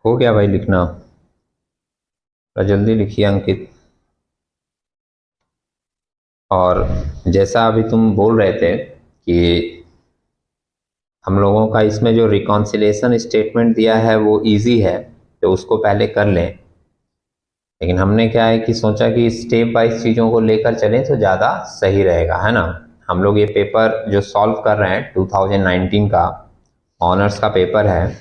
हो गया भाई लिखना। तो जल्दी लिखिए अंकित। और जैसा अभी तुम बोल रहे थे कि हम लोगों का इसमें जो रिकॉन्सिलेशन स्टेटमेंट दिया है वो इजी है, तो उसको पहले कर लें। लेकिन हमने क्या है कि सोचा कि स्टेप वाइज चीज़ों को लेकर चलें तो ज़्यादा सही रहेगा, है ना। हम लोग ये पेपर जो सॉल्व कर रहे हैं 2019 का ऑनर्स का पेपर है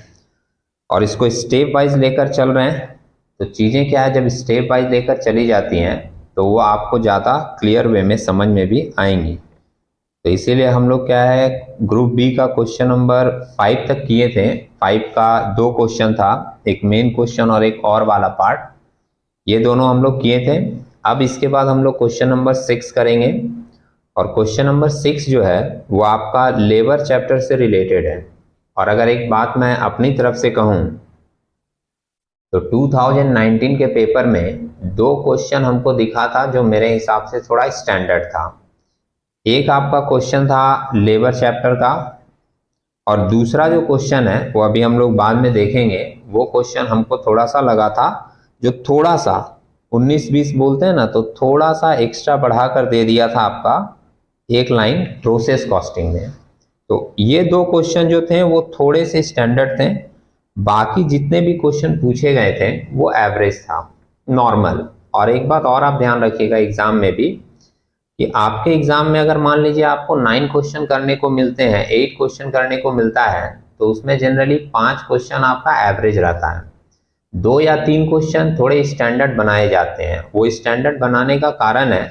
और इसको स्टेप वाइज लेकर चल रहे हैं। तो चीज़ें क्या है, जब स्टेप वाइज लेकर चली जाती हैं तो वो आपको ज़्यादा क्लियर वे में समझ में भी आएंगी। तो इसीलिए हम लोग क्या है, ग्रुप बी का क्वेश्चन नंबर 5 तक किए थे। 5 का 2 क्वेश्चन था, एक मेन क्वेश्चन और एक और वाला पार्ट, ये दोनों हम लोग किए थे। अब इसके बाद हम लोग क्वेश्चन नंबर 6 करेंगे और क्वेश्चन नंबर 6 जो है वो आपका लेबर चैप्टर से रिलेटेड है। और अगर एक बात मैं अपनी तरफ से कहूँ तो 2019 के पेपर में 2 क्वेश्चन हमको दिखा था जो मेरे हिसाब से थोड़ा स्टैंडर्ड था। एक आपका क्वेश्चन था लेबर चैप्टर का और दूसरा जो क्वेश्चन है वो अभी हम लोग बाद में देखेंगे। वो क्वेश्चन हमको थोड़ा सा लगा था, जो थोड़ा सा 19-20 बोलते हैं ना, तो थोड़ा सा एक्स्ट्रा बढ़ाकर दे दिया था आपका एक लाइन प्रोसेस कॉस्टिंग में। तो ये 2 क्वेश्चन जो थे वो थोड़े से स्टैंडर्ड थे, बाकी जितने भी क्वेश्चन पूछे गए थे वो एवरेज था, नॉर्मल। और एक बात और आप ध्यान रखिएगा एग्जाम में भी, कि आपके एग्जाम में अगर मान लीजिए आपको 9 क्वेश्चन करने को मिलते हैं, 8 क्वेश्चन करने को मिलता है, तो उसमें जनरली 5 क्वेश्चन आपका एवरेज रहता है। 2 या 3 क्वेश्चन थोड़े स्टैंडर्ड बनाए जाते हैं। वो स्टैंडर्ड बनाने का कारण है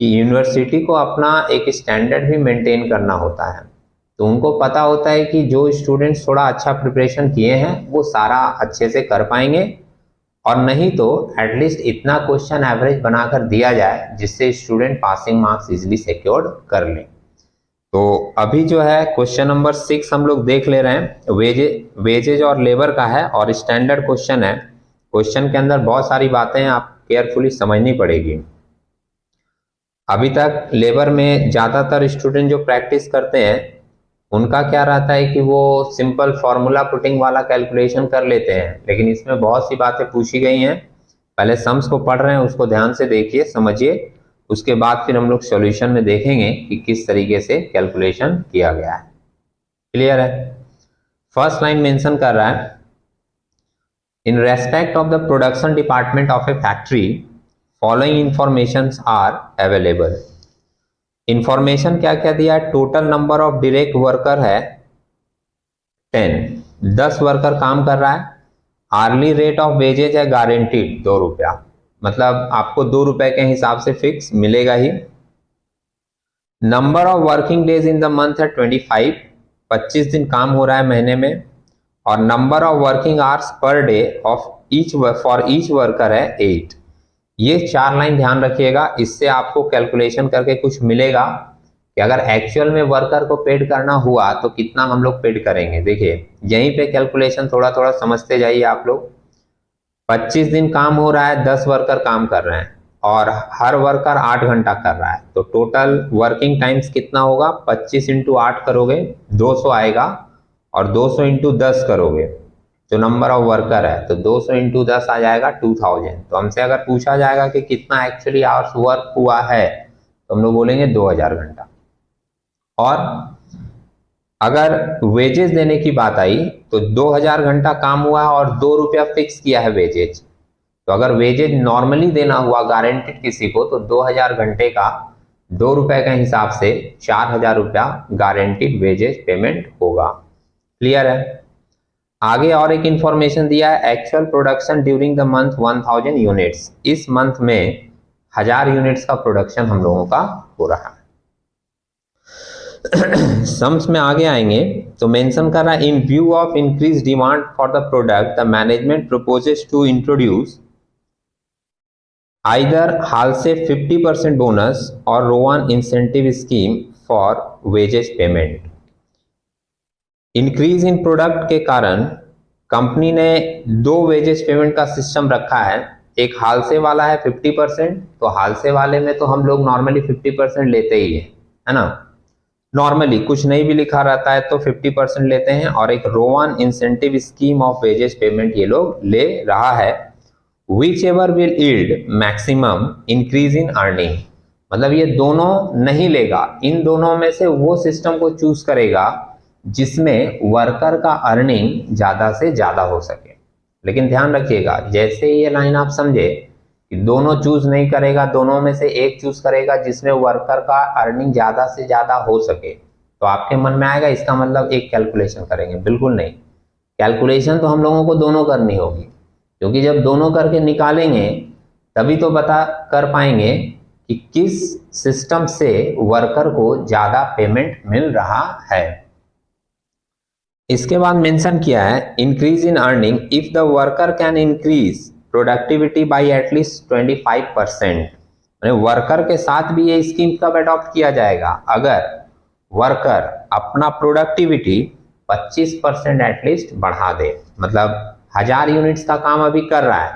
कि यूनिवर्सिटी को अपना एक स्टैंडर्ड भी मेंटेन करना होता है। तो उनको पता होता है कि जो स्टूडेंट्स थोड़ा अच्छा प्रिपरेशन किए हैं वो सारा अच्छे से कर पाएंगे, और नहीं तो एटलीस्ट इतना क्वेश्चन एवरेज बनाकर दिया जाए जिससे student passing marks easily secure कर लें। तो अभी जो है क्वेश्चन नंबर 6 हम लोग देख ले रहे हैं, वेजेज और लेबर का है और स्टैंडर्ड क्वेश्चन है। क्वेश्चन के अंदर बहुत सारी बातें आप केयरफुली समझनी पड़ेगी। अभी तक लेबर में ज़्यादातर स्टूडेंट जो प्रैक्टिस करते हैं उनका क्या रहता है कि वो सिंपल फार्मूला पुटिंग वाला कैलकुलेशन कर लेते हैं, लेकिन इसमें बहुत सी बातें पूछी गई हैं। पहले सम्स को पढ़ रहे हैं, उसको ध्यान से देखिए, समझिए, उसके बाद फिर हम लोग सॉल्यूशन में देखेंगे कि किस तरीके से कैलकुलेशन किया गया है। क्लियर है। फर्स्ट लाइन मेंशन कर रहा है, in respect of the production department of a factory following information are available. Information क्या क्या दिया है, total number of direct worker है 10 वर्कर काम कर रहा है। आर्ली रेट ऑफ वेजेज है गारंटीड 2 रुपया, मतलब आपको 2 रुपए के हिसाब से फिक्स मिलेगा ही। Number of working days in the month है 25 दिन काम हो रहा है महीने में। और number of working hours per day of for each worker है 8। ये 4 लाइन ध्यान रखिएगा, इससे आपको कैलकुलेशन करके कुछ मिलेगा कि अगर एक्चुअल में वर्कर को पेड करना हुआ तो कितना हम लोग पेड करेंगे। देखिए यहीं पे कैलकुलेशन थोड़ा थोड़ा समझते जाइए आप लोग। 25 दिन काम हो रहा है, 10 वर्कर काम कर रहे हैं और हर वर्कर 8 घंटा कर रहा है, तो टोटल वर्किंग टाइम्स कितना होगा, 25 इंटू 8 करोगे 200 आएगा, और 200 इंटू 10 करोगे जो नंबर ऑफ वर्कर है, तो 200 इंटू 10 आ जाएगा 2000। तो हमसे अगर पूछा जाएगा कि कितना एक्चुअली आवर्स वर्क हुआ है तो हम लोग बोलेंगे 2000 घंटा। और अगर वेजेस देने की बात आई तो 2000 घंटा काम हुआ और 2 रुपया फिक्स किया है वेजेज। तो अगर वेजेज नॉर्मली देना हुआ गारंटेड किसी को तो 2000 घंटे का 2 रुपए के हिसाब से 4000 रुपया गारंटीड वेजेज पेमेंट होगा। क्लियर है। आगे और एक इंफॉर्मेशन दिया है, actual production during the month 1000 units. इस मंथ में 1000 यूनिट्स का प्रोडक्शन हम लोगों का हो रहा है। सम्स में आगे आएंगे तो मेंशन कर रहा है, in view of increase demand for the product the management proposes to introduce either Halsey 50% bonus और Rowan incentive scheme for wages payment. Increase in product के कारण कंपनी ने 2 वेजेस पेमेंट का सिस्टम रखा है। एक हाल से वाला है 50%, तो हाल से वाले में तो हम लोग नॉर्मली 50% लेते ही है ना। नॉर्मली कुछ नहीं भी लिखा रहता है तो 50% लेते हैं, और एक रो 1 incentive scheme of wages payment ये लोग ले रहा है। Which ever will yield maximum increase in earning, मतलब ये दोनों नहीं लेगा, इन दोनों में से वो सिस्टम को चूज करेगा जिसमें वर्कर का अर्निंग ज्यादा से ज्यादा हो सके। लेकिन ध्यान रखिएगा, जैसे ये लाइन आप समझे कि दोनों चूज नहीं करेगा, दोनों में से एक चूज करेगा जिसमें वर्कर का अर्निंग ज्यादा से ज्यादा हो सके, तो आपके मन में आएगा इसका मतलब एक कैलकुलेशन करेंगे। बिल्कुल नहीं, कैलकुलेशन तो हम लोगों को दोनों करनी होगी, क्योंकि जब दोनों करके निकालेंगे तभी तो बता कर पाएंगे कि किस सिस्टम से वर्कर को ज्यादा पेमेंट मिल रहा है। इसके बाद मेंशन किया है increase in earning if the worker can increase productivity by at least 25%। Worker के साथ भी ये स्कीम कब अडॉप्ट किया जाएगा, अगर वर्कर अपना प्रोडक्टिविटी 25% एटलीस्ट बढ़ा दे। मतलब 1000 यूनिट्स का काम अभी कर रहा है,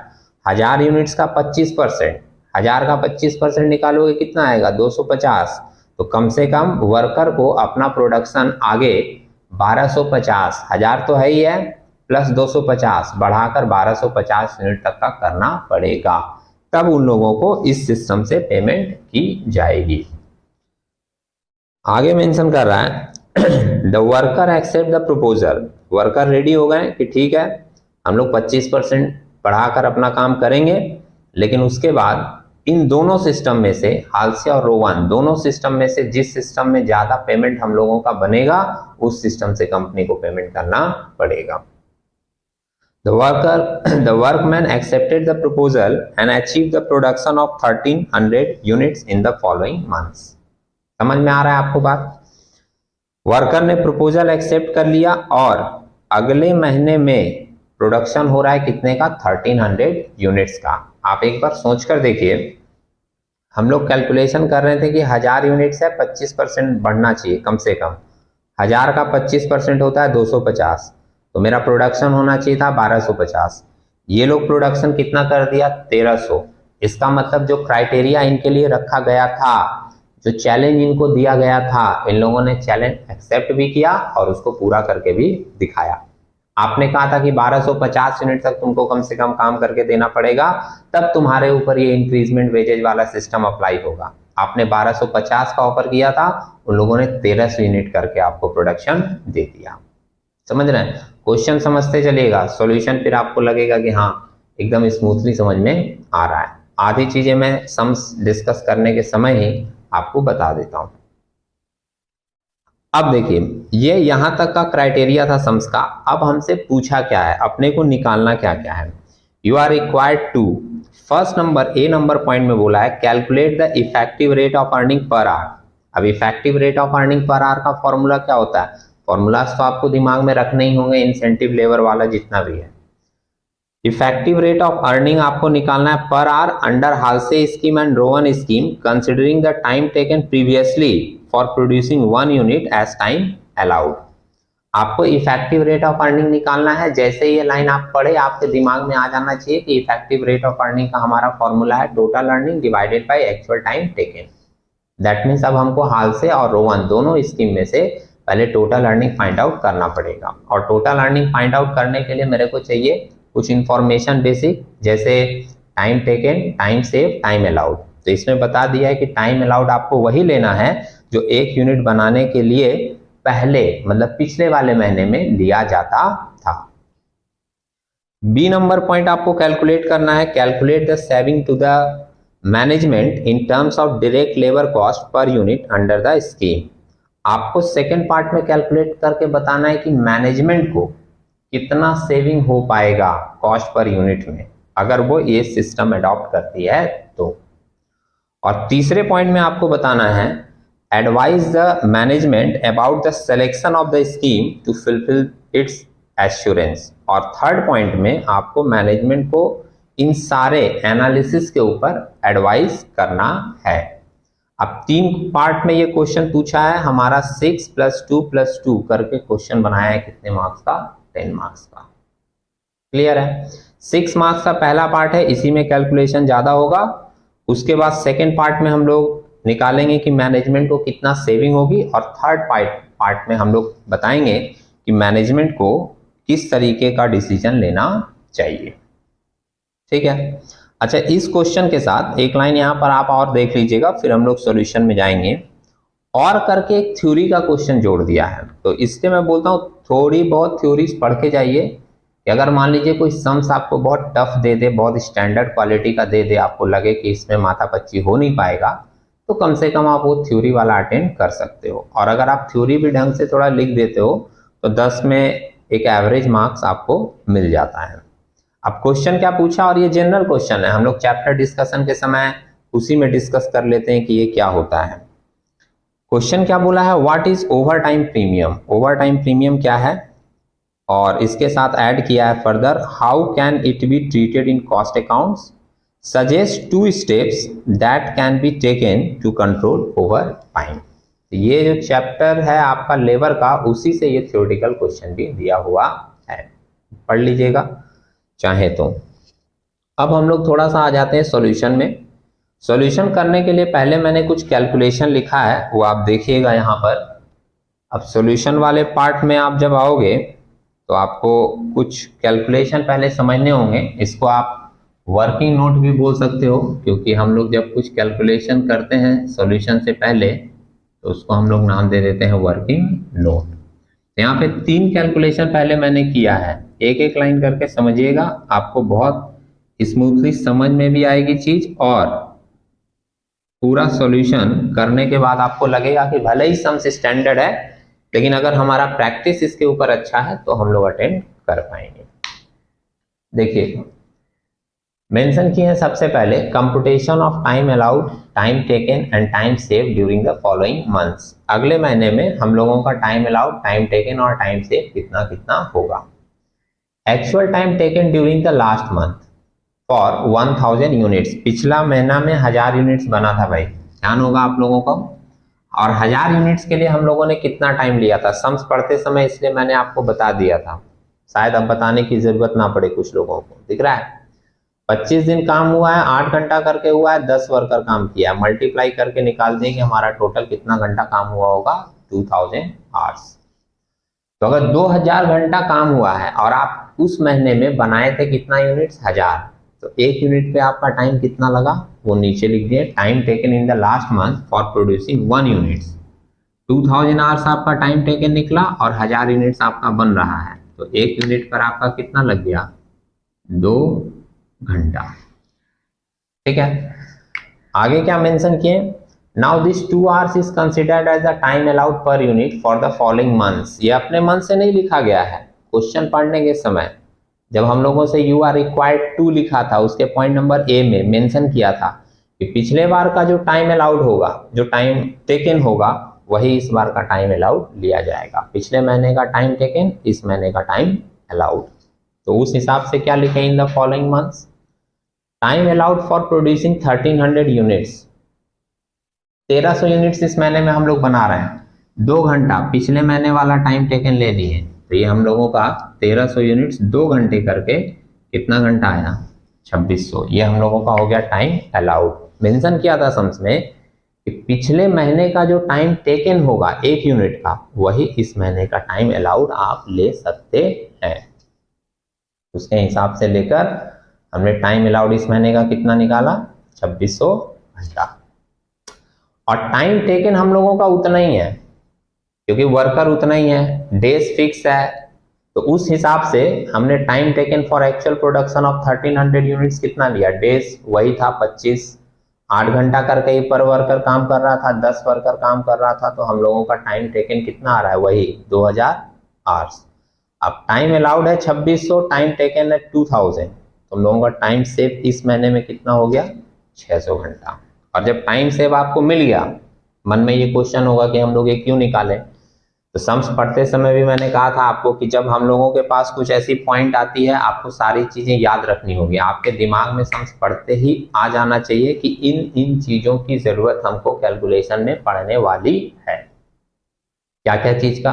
1000 यूनिट्स का 25%, 1000 का 25% निकालोगे कितना आएगा, 250। तो कम से कम वर्कर को अपना प्रोडक्शन आगे 1250, 1000 तो है ही है, प्लस 250 बढ़ाकर 1250 यूनिट तक का करना पड़ेगा, तब उन लोगों को इस सिस्टम से पेमेंट की जाएगी। आगे मेंशन कर रहा है the worker accept the proposal, worker ready हो गए कि ठीक है हम लोग 25% बढ़ाकर अपना काम करेंगे, लेकिन उसके बाद इन दोनों सिस्टम में से, हालसे और रो 1 दोनों सिस्टम में से जिस सिस्टम में ज्यादा पेमेंट हम लोगों का बनेगा उस सिस्टम से कंपनी को पेमेंट करना पड़ेगा। The workman accepted the proposal and achieved the production of 1300 units in the following months। समझ में आ रहा है आपको बात? वर्कर ने प्रपोजल एक्सेप्ट कर लिया और अगले महीने में प्रोडक्शन हो रहा है कितने का, 1300 यूनिट्स का। आप एक बार सोच कर देखिए, हम लोग कैलकुलेशन कर रहे थे कि 1000 यूनिट्स है, 25% बढ़ना चाहिए कम से कम। 1000 का 25% होता है 250, तो मेरा प्रोडक्शन होना चाहिए था 1250। ये लोग प्रोडक्शन कितना कर दिया, 1300। इसका मतलब जो क्राइटेरिया इनके लिए रखा गया था, जो चैलेंज इनको दिया गया था, इन लोगों ने चैलेंज एक्सेप्ट भी किया और उसको पूरा करके भी दिखाया। आपने कहा था कि 1250 यूनिट तक तुमको कम से कम काम करके देना पड़ेगा, तब तुम्हारे ऊपर ये इंक्रीजमेंट वेजेज वाला सिस्टम अप्लाई होगा। आपने 1250 का ऑफर किया था, उन लोगों ने 1300 यूनिट करके आपको प्रोडक्शन दे दिया। समझ रहे हैं? क्वेश्चन समझते चलिएगा, सॉल्यूशन फिर आपको लगेगा कि हाँ एकदम स्मूथली समझ में आ रहा है। आधी चीजें मैं सम्स डिस्कस करने के समय ही आपको बता देता हूं। अब देखिए, ये यहां तक का क्राइटेरिया था सम्स का। अब हमसे पूछा क्या है, अपने को निकालना क्या क्या है। You are required to, first number A number point में बोला है calculate the effective rate of earning per hour. अब effective rate of earning per hour का फॉर्मूला क्या होता है, फॉर्मूलाज तो आपको दिमाग में रखने ही होंगे, इंसेंटिव लेवर वाला जितना भी है। इफेक्टिव रेट ऑफ अर्निंग आपको निकालना है per hour under Halsey scheme and Rowan 1 scheme considering the time taken previously for producing 1 unit as time allowed. आपको इफेक्टिव रेट ऑफ अर्निंग निकालना है। जैसे ये लाइन आप पढ़े आपके दिमाग में आ जाना चाहिए कि इफेक्टिव रेट ऑफ अर्निंग का हमारा फॉर्मूला है total earning divided by actual time taken. That means अब हमको हालसे और रो 1 दोनों स्कीम में से पहले टोटल अर्निंग फाइंड आउट करना पड़ेगा। और टोटल अर्निंग फाइंड आउट करने के लिए मेरे को चाहिए कुछ इंफॉर्मेशन बेसिक, जैसे time taken, time save, time allowed. तो इसमें बता दिया है कि टाइम अलाउड आपको वही लेना है जो 1 यूनिट बनाने के लिए पहले मतलब पिछले वाले महीने में लिया जाता था। बी नंबर पॉइंट आपको कैलकुलेट करना है, calculate the saving to the management in terms of direct labour cost per unit under the scheme. आपको सेकेंड पार्ट में कैलकुलेट करके बताना है कि मैनेजमेंट को कितना सेविंग हो पाएगा कॉस्ट पर यूनिट में अगर वो ये सिस्टम अडॉप्ट करती है तो। और तीसरे पॉइंट में आपको बताना है advise the management about the selection of the scheme to fulfil its assurance. और थर्ड पॉइंट में आपको मैनेजमेंट को इन सारे एनालिसिस के ऊपर एडवाइस करना है। अब 3 पार्ट में ये क्वेश्चन पूछा है, हमारा 6 + 2 + 2 करके क्वेश्चन बनाया है। कितने मार्क्स का, 10 मार्क्स का। क्लियर है? 6 मार्क्स का पहला पार्ट है, इसी में कैलकुलेशन ज्यादा होगा। उसके बाद सेकेंड पार्ट में हम लोग निकालेंगे कि मैनेजमेंट को कितना सेविंग होगी, और थर्ड पार्ट में हम लोग बताएंगे कि मैनेजमेंट को किस तरीके का डिसीजन लेना चाहिए। ठीक है। अच्छा, इस क्वेश्चन के साथ एक लाइन यहाँ पर आप और देख लीजिएगा, फिर हम लोग सॉल्यूशन में जाएंगे। और करके एक थ्योरी का क्वेश्चन जोड़ दिया है, तो इससे मैं बोलता हूँ थोड़ी बहुत थ्योरीज पढ़ के जाइए कि अगर मान लीजिए कोई सम्स आपको बहुत टफ दे दे, बहुत स्टैंडर्ड क्वालिटी का दे दे, आपको लगे कि इसमें माथापच्ची हो नहीं पाएगा, तो कम से कम आप वो थ्योरी वाला अटेंड कर सकते हो। और अगर आप थ्योरी भी ढंग से थोड़ा लिख देते हो तो 10 में एक एवरेज मार्क्स आपको मिल जाता है। अब क्वेश्चन क्या पूछा, और ये जनरल क्वेश्चन है, हम लोग चैप्टर डिस्कशन के समय उसी में डिस्कस कर लेते हैं कि ये क्या होता है। क्वेश्चन क्या बोला है, what is overtime premium. Overtime premium क्या है, और इसके साथ ऐड किया है further, how can it be treated in cost accounts, suggest 2 steps that can be taken to control overtime. ये जो चैप्टर है आपका लेबर का, उसी से ये थ्योरेटिकल क्वेश्चन भी दिया हुआ है, पढ़ लीजिएगा चाहे तो। अब हम लोग थोड़ा सा आ जाते हैं सॉल्यूशन में। सॉल्यूशन करने के लिए पहले मैंने कुछ कैलकुलेशन लिखा है, वो आप देखिएगा यहाँ पर। अब सॉल्यूशन वाले पार्ट में आप जब आओगे तो आपको कुछ कैलकुलेशन पहले समझने होंगे। इसको आप वर्किंग नोट भी बोल सकते हो, क्योंकि हम लोग जब कुछ कैलकुलेशन करते हैं सॉल्यूशन से पहले तो उसको हम लोग नाम दे देते हैं वर्किंग नोट। यहाँ पे 3 कैलकुलेशन पहले मैंने किया है, एक एक लाइन करके समझिएगा, आपको बहुत स्मूथली समझ में भी आएगी चीज, और पूरा सॉल्यूशन करने के बाद आपको लगेगा कि भले ही सम्स स्टैंडर्ड है, लेकिन अगर हमारा प्रैक्टिस इसके ऊपर अच्छा है तो हम लोग अटेंड कर पाएंगे। देखिए मेंशन किए हैं सबसे पहले, computation of time allowed, time taken and time save during the following months. अगले महीने में हम लोगों का टाइम अलाउड, टाइम टेकन और टाइम सेव कितना कितना होगा। Actual time taken during the last month for 1000 units. पिछला महीना में 1000 यूनिट्स बना था भाई, ध्यान होगा आप लोगों को। और 1000 यूनिट्स के लिए हम लोगों ने कितना टाइम लिया था, सम्स पढ़ते समय, इसलिए मैंने आपको बता दिया था, शायद अब बताने की जरूरत ना पड़े कुछ लोगों को। दिख रहा है 25 दिन काम हुआ है, 8 घंटा करके हुआ है, 10 वर्कर काम किया है, मल्टीप्लाई करके निकाल देंगे हमारा टोटल कितना घंटा काम हुआ होगा, 2000 आवर्स। तो अगर 2000 घंटा काम हुआ है और आप उस महीने में बनाए थे कितना यूनिट्स, 1000, तो 1 यूनिट पे आपका टाइम कितना लगा वो नीचे लिख दिए, time taken in the last month for producing 1 units. 2000 hours आपका टाइम टेकन निकला और 1000 यूनिट्स आपका बन रहा है, तो 1 यूनिट पर आपका कितना लग गया, 2 घंटा। ठीक है, आगे क्या मेंशन किए, now this 2 hours is considered as the time allowed per unit for the following months. ये अपने मन से नहीं लिखा गया है, क्वेश्चन पढ़ने के समय जब हम लोगों से यू आर रिक्वायर्ड टू लिखा था, उसके पॉइंट नंबर ए में मेंशन किया था कि पिछले बार का जो टाइम अलाउड होगा, जो टाइम टेकन होगा, वही इस बार का टाइम अलाउड लिया जाएगा। पिछले महीने का टाइम टेकन, इस महीने का टाइम अलाउड, तो उस हिसाब से क्या लिखे, इन the following months time allowed for producing 1300 units. 1300 units इस महीने में हम लोग बना रहे हैं, 2 घंटा पिछले महीने वाला टाइम टेकन ले लिए, तो ये हम लोगों का 1300 यूनिट्स 2 घंटे करके कितना घंटा आया, 2600। ये हम लोगों का हो गया टाइम अलाउड। मेंशन किया था सम्स में कि पिछले महीने का जो टाइम टेकन होगा 1 यूनिट का, वही इस महीने का टाइम अलाउड आप ले सकते हैं। उसके हिसाब से लेकर हमने टाइम अलाउड इस महीने का कितना निकाला, 2600 घंटा। और टाइम टेकन हम लोगों का उतना ही है, क्योंकि वर्कर उतना ही है, डेज फिक्स है, तो उस हिसाब से हमने time taken for actual production of 1300 units कितना लिया, डेज वही था 25, 8 घंटा करके ही पर वर्कर काम कर रहा था, 10 वर्कर काम कर रहा था, तो हम लोगों का टाइम टेकन कितना आ रहा है, वही 2000 आवर्स। अब टाइम अलाउड है 2600, टाइम टेकन है 2000, तो हम लोगों का टाइम सेव इस महीने में कितना हो गया, 600 घंटा। और जब टाइम सेव आपको मिल गया, मन में ये क्वेश्चन होगा कि हम लोग ये क्यों निकालें, तो सम्स पढ़ते समय भी मैंने कहा था आपको कि जब हम लोगों के पास कुछ ऐसी पॉइंट आती है, आपको सारी चीजें याद रखनी होगी, आपके दिमाग में सम्स पढ़ते ही आ जाना चाहिए कि इन चीजों की जरूरत हमको कैलकुलेशन में पड़ने वाली है। क्या क्या चीज का,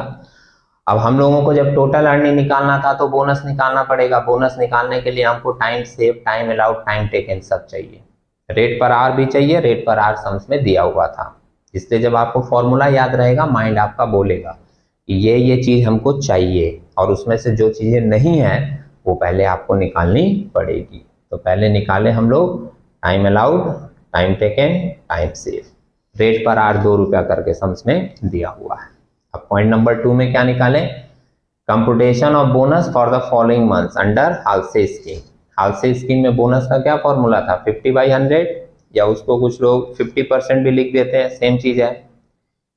अब हम लोगों को जब टोटल अर्निंग निकालना था तो बोनस निकालना पड़ेगा, बोनस निकालने के लिए हमको time save, time allowed, time taken सब चाहिए। रेट पर आवर भी चाहिए, रेट पर आवर सम्स में दिया हुआ था, इसलिए जब आपको फॉर्मूला याद रहेगा माइंड आपका बोलेगा कि ये चीज़ हमको चाहिए, और उसमें से जो चीज़ें नहीं है वो पहले आपको निकालनी पड़ेगी। तो पहले निकाले हम लोग time allowed, time taken, time save, rate per hour 2 रुपया करके सम्स में दिया हुआ है। अब पॉइंट नंबर 2 में क्या निकालें, computation of bonus for the following months under Halsey scheme. Halsey scheme में बोनस का क्या फॉर्मूला था, 50/100, या उसको कुछ लोग 50% भी लिख देते हैं, सेम चीज है,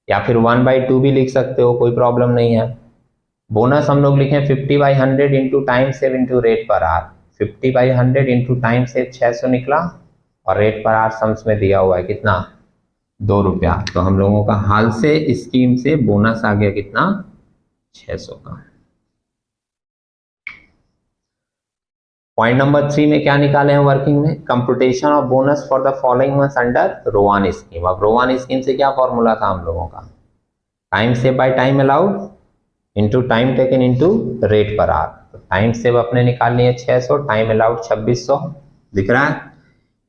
या फिर 1/2 भी लिख सकते हो, कोई प्रॉब्लम नहीं है। बोनस हम लोग लिखें 50/100 into time save into rate per hour, 50/100 into time save 600 निकला, और रेट पर आवर सम्स में दिया हुआ है कितना, 2 रुपया। तो हम लोगों का हाल्से स्कीम से बोनस आ गया कितना, 600 का। पॉइंट नंबर 3 में क्या निकाले हैं वर्किंग में, computation of bonus for the following months under रोवान scheme. अब रोवान स्कीम से क्या फॉर्मूला था हम लोगों का, time save by time allowed into time taken into rate per hour. तो टाइम सेव अपने निकाल लिए 600, टाइम अलाउड 2600 दिख रहा है,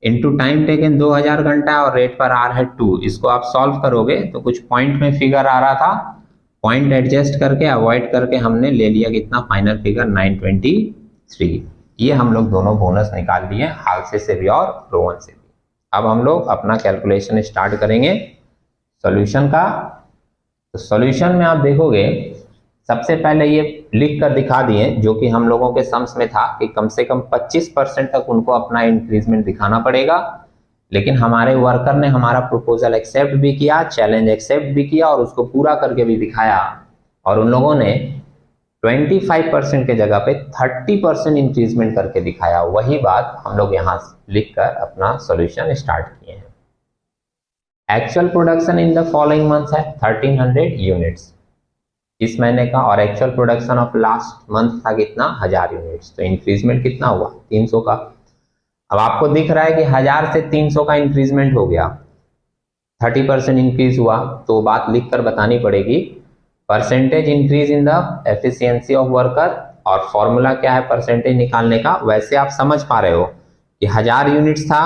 इंटू टाइम टेकन 2000 घंटा और रेट पर आवर है 2। इसको आप सॉल्व करोगे तो कुछ पॉइंट में फिगर आ रहा था, पॉइंट एडजस्ट करके अवॉइड करके हमने ले लिया कितना, फाइनल फिगर 923। ये हम लोग दोनों बोनस निकाल लिए हाल्से से भी और रोवन से भी। अब हम लोग अपना कैलकुलेशन स्टार्ट करेंगे सॉल्यूशन का। तो सॉल्यूशन में आप देखोगे सबसे पहले ये लिख कर दिखा दिए जो कि हम लोगों के सम्स में था कि कम से कम 25% तक उनको अपना इंक्रीजमेंट दिखाना पड़ेगा, लेकिन हमारे वर्कर ने हमारा प्रपोजल एक्सेप्ट भी किया, चैलेंज एक्सेप्ट भी किया और उसको पूरा करके भी दिखाया, और उन लोगों ने 25% के जगह पे 30% इंक्रीजमेंट करके दिखाया। वही बात हम लोग यहाँ लिखकर अपना सॉल्यूशन स्टार्ट किए हैं। Actual production in the following months है 1300 यूनिट्स इस महीने का, और actual production of last month था कितना, 1000 यूनिट्स। तो इंक्रीजमेंट कितना हुआ, 300 का। अब आपको दिख रहा है कि 1000 से 300 का इंक्रीजमेंट हो गया, 30% इंक्रीज हुआ, तो बात लिख कर बतानी पड़ेगी, percentage increase in the efficiency of worker. और फॉर्मूला क्या है परसेंटेज निकालने का, वैसे आप समझ पा रहे हो कि 1000 यूनिट्स था,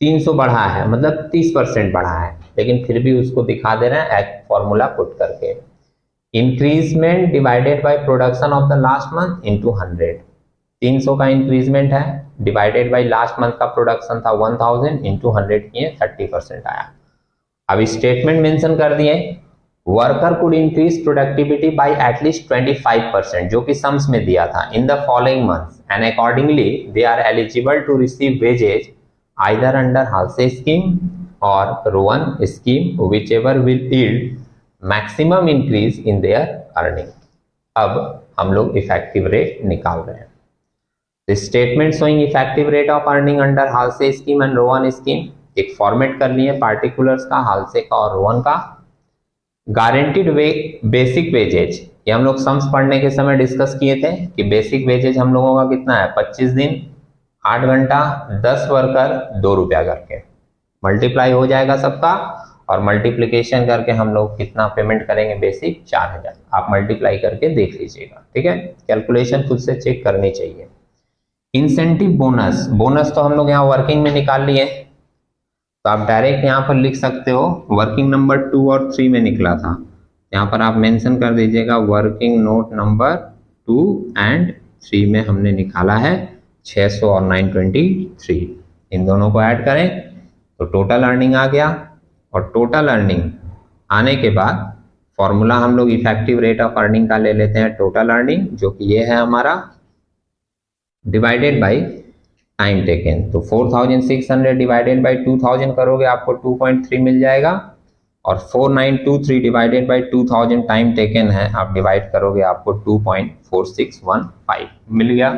300 बढ़ा है, मतलब 30% बढ़ा है, लेकिन फिर भी उसको दिखा दे रहे हैं एक फॉर्मूला पुट करके, increment divided by production of the last month into 100। 300 का इंक्रीजमेंट है, डिवाइडेड बाय लास्ट मंथ का प्रोडक्शन था 1000 इंटू 100 किए, 30% आया। अब स्टेटमेंट मेंशन कर दिए, worker could increase productivity by at least 25%, जो कि सम्स में दिया था, in the following months, and accordingly they are eligible to receive wages either under Halsey scheme और Rowan scheme, whichever will yield maximum increase in their earning. अब हम लोग effective rate निकाल रहे हैं। Statement showing effective rate of earning under Halsey scheme and Rowan scheme, एक format कर लिए पार्टिकुलर्स का, हाल्से का और रोवन का। गारंटीड बेसिक वेजेज, ये हम लोग सम्स पढ़ने के समय डिस्कस किए थे कि बेसिक वेजेज हम लोगों का कितना है, 25 दिन 8 घंटा 10 वर्कर 2 रुपया करके मल्टीप्लाई हो जाएगा सबका, और मल्टीप्लिकेशन करके हम लोग कितना पेमेंट करेंगे बेसिक 4000। आप मल्टीप्लाई करके देख लीजिएगा, ठीक है, कैलकुलेशन खुद से चेक करनी चाहिए। इंसेंटिव बोनस, बोनस तो हम लोग यहाँ वर्किंग में निकाल लिए, तो आप डायरेक्ट यहाँ पर लिख सकते हो, वर्किंग नंबर 2 और 3 में निकला था, यहाँ पर आप मेंशन कर दीजिएगा वर्किंग नोट नंबर 2 एंड 3 में हमने निकाला है 600 और 923। इन दोनों को ऐड करें तो टोटल अर्निंग आ गया, और टोटल अर्निंग आने के बाद फॉर्मूला हम लोग इफेक्टिव रेट ऑफ अर्निंग का ले लेते हैं, टोटल अर्निंग, जो कि ये है हमारा, डिवाइडेड बाय टाइम टेकन। तो 4600 डिवाइडेड बाय 2000 करोगे आपको 2.3 मिल जाएगा, और 4923 डिवाइडेड बाय 2000 टाइम टेकन है, आप डिवाइड करोगे आपको 2.4615 मिल गया।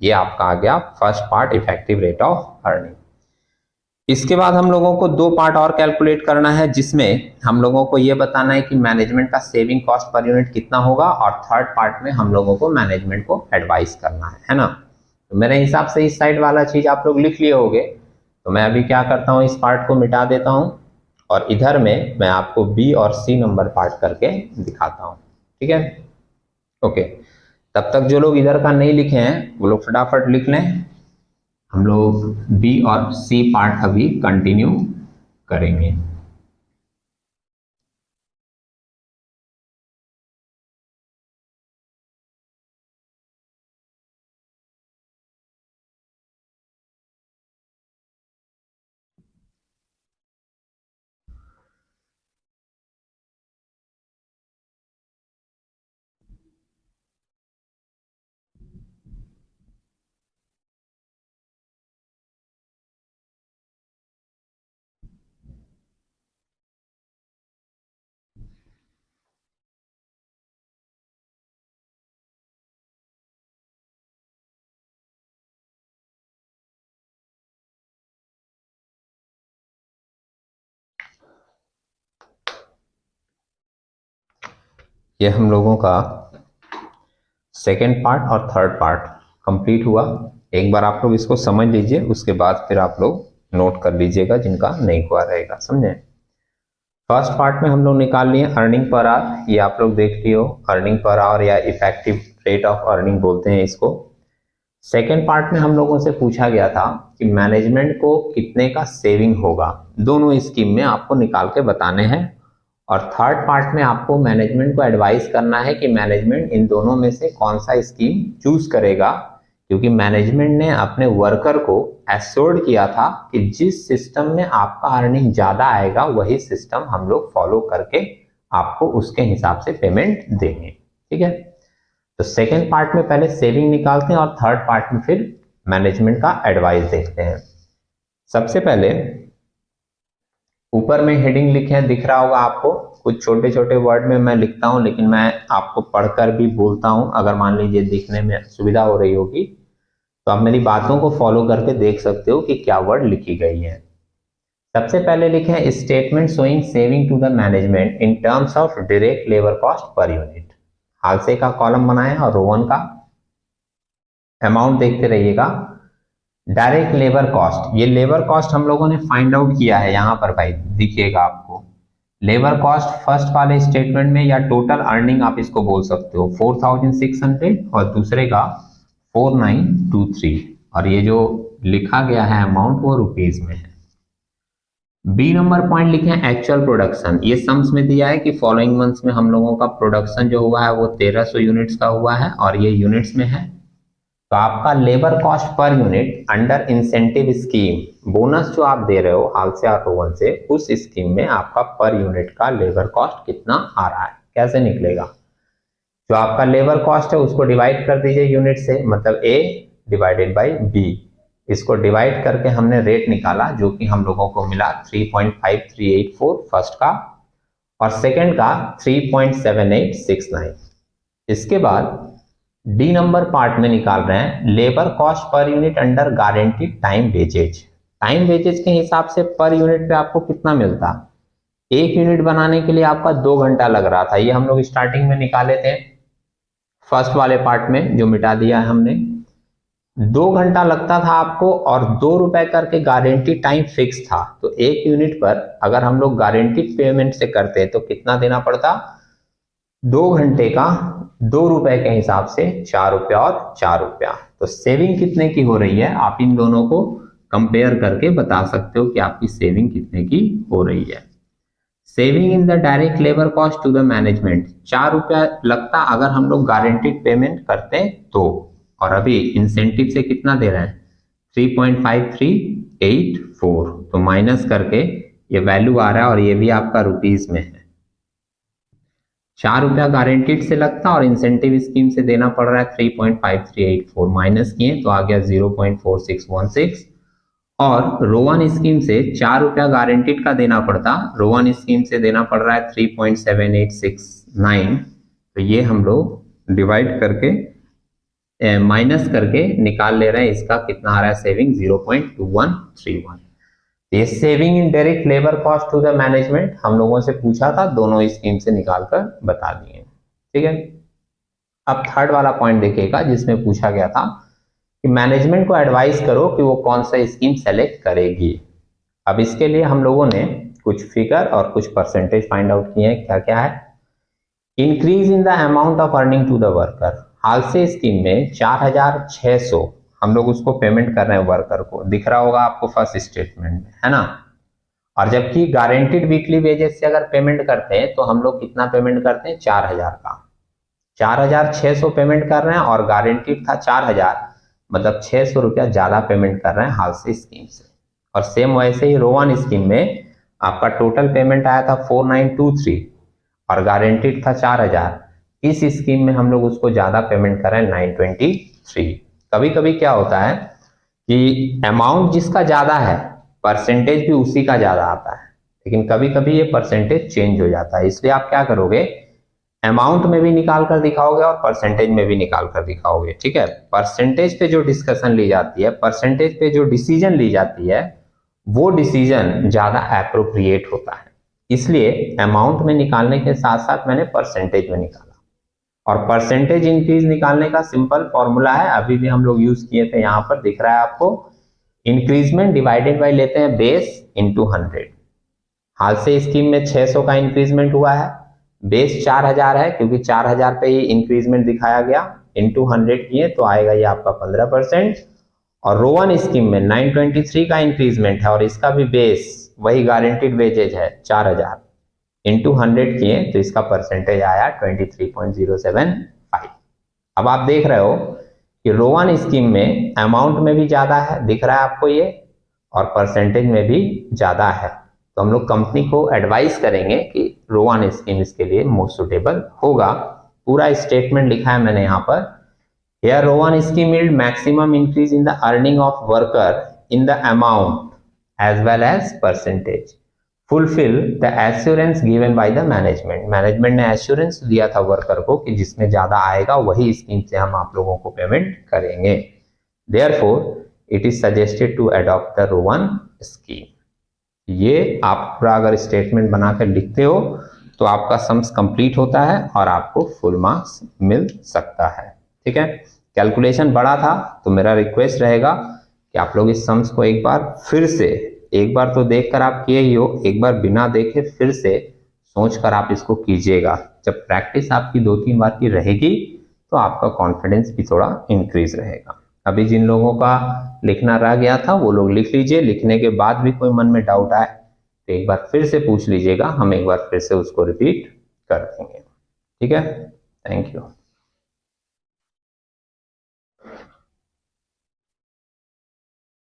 ये आपका आ गया first part, effective rate of earning. इसके बाद हम लोगों को 2 पार्ट और कैलकुलेट करना है, जिसमें हम लोगों को ये बताना है कि मैनेजमेंट का सेविंग कॉस्ट पर यूनिट कितना होगा, और थर्ड पार्ट में हम लोगों को मैनेजमेंट को एडवाइस करना है ना। तो मेरे हिसाब से इस साइड वाला चीज आप लोग लिख लिए होंगे, तो मैं अभी क्या करता हूँ, इस पार्ट को मिटा देता हूँ, और इधर में मैं आपको बी और सी नंबर पार्ट करके दिखाता हूँ, ठीक है, ओके। तब तक जो लोग इधर का नहीं लिखे हैं वो लोग फटाफट लिख लें। हम लोग बी और सी पार्ट अभी कंटिन्यू करेंगे। ये हम लोगों का सेकेंड पार्ट और थर्ड पार्ट कंप्लीट हुआ। एक बार आप लोग इसको समझ लीजिए, उसके बाद फिर आप लोग नोट कर लीजिएगा जिनका नहीं हुआ रहेगा। समझे? फर्स्ट पार्ट में हम लोग निकाल लिए अर्निंग पर आवर, ये आप लोग देख लियो, अर्निंग पर आवर या इफेक्टिव रेट ऑफ अर्निंग बोलते हैं इसको। सेकेंड पार्ट में हम लोगों से पूछा गया था कि मैनेजमेंट को कितने का सेविंग होगा, दोनों स्कीम में आपको निकाल के बताने हैं। और थर्ड पार्ट में आपको मैनेजमेंट को एडवाइस करना है कि मैनेजमेंट इन दोनों में से कौन सा स्कीम चूज करेगा, क्योंकि मैनेजमेंट ने अपने वर्कर को एश्योर्ड किया था कि जिस सिस्टम में आपका अर्निंग ज्यादा आएगा वही सिस्टम हम लोग फॉलो करके आपको उसके हिसाब से पेमेंट देंगे। ठीक है, तो सेकेंड पार्ट में पहले सेविंग निकालते हैं और थर्ड पार्ट में फिर मैनेजमेंट का एडवाइस देखते हैं। सबसे पहले ऊपर में हेडिंग लिखे हैं, दिख रहा होगा आपको। कुछ छोटे छोटे वर्ड में मैं लिखता हूं, लेकिन मैं आपको पढ़कर भी बोलता हूं। अगर मान लीजिए दिखने में सुविधा हो रही होगी तो आप मेरी बातों को फॉलो करके देख सकते हो कि क्या वर्ड लिखी गई है। सबसे पहले लिखे हैं statement showing saving to the management in terms of direct labour cost per unit. Halsey का कॉलम बनाया और रो 1 का अमाउंट देखते रहिएगा। डायरेक्ट लेबर कॉस्ट, ये लेबर कॉस्ट हम लोगों ने फाइंड आउट किया है। यहां पर भाई दिखिएगा आपको लेबर कॉस्ट फर्स्ट वाले स्टेटमेंट में, या टोटल अर्निंग आप इसको बोल सकते हो, 4600 और दूसरे का 4923, और ये जो लिखा गया है अमाउंट वो रुपीज में है। बी नंबर पॉइंट लिखे हैं एक्चुअल प्रोडक्शन। ये सम्स में दिया है कि फॉलोइंग मंथ्स में हम लोगों का प्रोडक्शन जो हुआ है वो 1300 यूनिट्स का हुआ है और ये यूनिट्स में है। तो आपका labour cost per unit under incentive scheme, bonus जो आप दे रहे हो हाल से और रोवन से, उस स्कीम में आपका पर यूनिट का लेबर कॉस्ट कितना आ रहा है, कैसे निकलेगा? जो आपका लेबर कॉस्ट है उसको डिवाइड कर दीजिए यूनिट से, मतलब A डिवाइडेड बाई B। इसको डिवाइड करके हमने रेट निकाला जो कि हम लोगों को मिला 3.5384 फर्स्ट का, और सेकेंड का 3.7869। इसके बाद डी नंबर पार्ट में निकाल रहे हैं labour cost per unit under guaranteed time wages. Time wages के हिसाब से पर यूनिट पे आपको कितना मिलता? एक यूनिट बनाने के लिए आपका 2 घंटा लग रहा था, ये हम लोग स्टार्टिंग में निकाले थे फर्स्ट वाले पार्ट में, जो मिटा दिया है हमने। 2 घंटा लगता था आपको और 2 रुपए करके गारंटी टाइम फिक्स था। तो एक यूनिट पर अगर हम लोग गारंटीड पेमेंट से करते तो कितना देना पड़ता? 2 घंटे का 2 रुपए के हिसाब से 4 रुपया और 4 रुपया। तो सेविंग कितने की हो रही है आप इन दोनों को कंपेयर करके बता सकते हो कि आपकी सेविंग कितने की हो रही है। Saving in the direct labour cost to the management 4 रुपया लगता अगर हम लोग गारंटीड पेमेंट करते तो, और अभी इंसेंटिव से कितना दे रहे हैं? 3.5384। तो माइनस करके ये वैल्यू आ रहा है और ये भी आपका रुपीज में है। 4 रुपया गारंटीड से लगता और इंसेंटिव स्कीम से देना पड़ रहा है 3.5384, माइनस किए तो आ गया 0.4616। और रोवन स्कीम से 4 रुपया गारंटीड का देना पड़ता, रोवन स्कीम से देना पड़ रहा है 3.7869। तो ये हम लोग डिवाइड करके माइनस करके निकाल ले रहे हैं, इसका कितना आ रहा है सेविंग? 0.2131। ये saving in direct labour cost to the management हम लोगों से पूछा था, दोनों स्कीम से निकालकर बता दिए। ठीक है, अब थर्ड वाला पॉइंट देखिएगा जिसमें पूछा गया था कि मैनेजमेंट को एडवाइस करो कि वो कौन सा स्कीम सेलेक्ट करेगी। अब इसके लिए हम लोगों ने कुछ फिगर और कुछ परसेंटेज फाइंड आउट किए हैं। क्या क्या है? Increase in the amount of earning to the worker. Halsey scheme में 4600 हम लोग उसको पेमेंट कर रहे हैं वर्कर को, दिख रहा होगा आपको फर्स्ट स्टेटमेंट में, है ना। और जबकि गारंटीड वीकली वेजेस से अगर पेमेंट करते हैं तो हम लोग कितना पेमेंट करते हैं, 4000 का, 4600 पेमेंट कर रहे हैं और गारंटीड था 4000, मतलब 600 रुपया ज्यादा पेमेंट कर रहे हैं हाल से स्कीम से। और सेम वैसे ही रो1 स्कीम में आपका टोटल पेमेंट आया था 4923 और गारंटीड था 4000, इस स्कीम में हम लोग उसको ज्यादा पेमेंट कर रहे हैं 923। कभी कभी क्या होता है कि अमाउंट जिसका ज्यादा है परसेंटेज भी उसी का ज्यादा आता है, लेकिन कभी कभी ये परसेंटेज चेंज हो जाता है, इसलिए आप क्या करोगे, अमाउंट में भी निकाल कर दिखाओगे और परसेंटेज में भी निकाल कर दिखाओगे, ठीक है। परसेंटेज पे जो डिस्कशन ली जाती है, परसेंटेज पे जो डिसीजन ली जाती है, वो डिसीजन ज्यादा एप्रोप्रिएट होता है, इसलिए अमाउंट में निकालने के साथ साथ मैंने परसेंटेज में निकाला। और परसेंटेज इंक्रीज निकालने का सिंपल फॉर्मूला है, अभी भी हम लोग यूज किए थे, यहाँ पर दिख रहा है आपको, इंक्रीजमेंट डिवाइडेड बाय लेते हैं बेस इंटू 100। हाल से स्कीम में 600 का इंक्रीजमेंट हुआ है, बेस 4000 है क्योंकि 4000 पे ही इंक्रीजमेंट दिखाया गया, इंटू 100 किए तो आएगा ये आपका 15%। और रो1 स्कीम में 923 का इंक्रीजमेंट है और इसका भी बेस वही गारंटीड वेजेज है 4000, इंटू 100 किए तो इसका परसेंटेज आया 23.075। अब आप देख रहे हो कि रो1 स्कीम में अमाउंट में भी ज्यादा है, दिख रहा है आपको ये, और परसेंटेज में भी ज्यादा है, तो हम लोग कंपनी को एडवाइस करेंगे कि रो1 स्कीम इसके लिए मोस्ट सुटेबल होगा। पूरा स्टेटमेंट लिखा है मैंने यहाँ पर, Here रो1 scheme yield maximum increase in the earning of worker in the amount as well as percentage. Fulfill the assurance given by the management. Management ने एश्योरेंस दिया था वर्कर को कि जिसमें ज्यादा आएगा वही स्कीम से हम आप लोगों को पेमेंट करेंगे। Therefore, it is suggested to adopt the रो1 scheme. ये आप पूरा अगर स्टेटमेंट बनाकर लिखते हो तो आपका सम्स कंप्लीट होता है और आपको फुल मार्क्स मिल सकता है, ठीक है। कैलकुलेशन बड़ा था तो मेरा रिक्वेस्ट रहेगा कि आप लोग इस सम्स को एक बार फिर से, एक बार तो देखकर आप किए ही हो, एक बार बिना देखे फिर से सोचकर आप इसको कीजिएगा। जब प्रैक्टिस आपकी 2-3 बार की रहेगी तो आपका कॉन्फिडेंस भी थोड़ा इंक्रीज रहेगा। अभी जिन लोगों का लिखना रह गया था वो लोग लिख लीजिए, लिखने के बाद भी कोई मन में डाउट आए तो एक बार फिर से पूछ लीजिएगा, हम एक बार फिर से उसको रिपीट कर देंगे, ठीक है। Thank you.